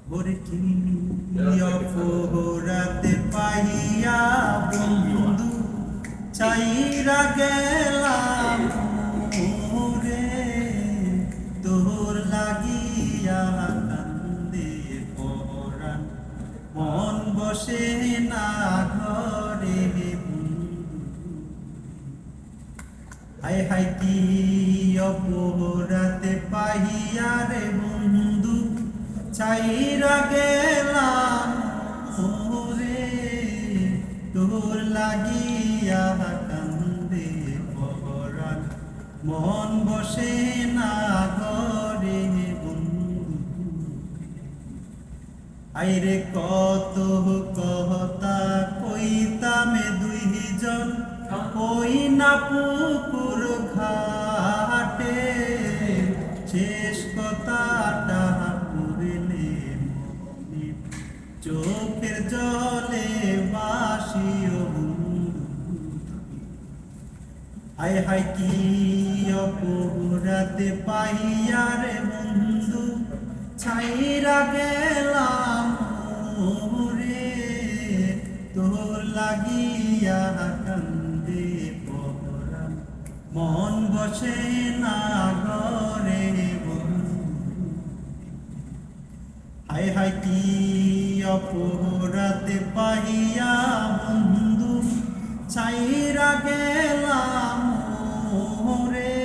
ওরে কি অপরাধে পাইয়া বন্ধু চাইরা গেলাম ওরে তোর লাগিয়া কান্দে পরাণ মন বসে না ঘরে হায় হায় কি অপরাধে পাইয়া রে বন্ধু চাইরা গেলাম ওরে তোর লাগিয়া কান্দে পরাণ মন বসে না ঘরে বন্ধু আইরে কত কথা কইতামে দুইজন ওই না পুকুর ঘাটে শেষ কথাটা পড়লে মনে চোখের জলে বাসিও আয় হায় কি অপরাধে পাইয়া রে বন্ধু ছাইরা গেলাম ওরে তোর লাগিয়া কান্দে পরাণ মন বসে না ঘরে হায় হায় কি অপরাধে পাইয়া বন্ধু ছাইরা গেলাম ওরে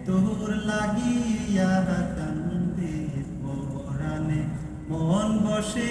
তোর লাগিয়া কান্দে পরাণে মন বসে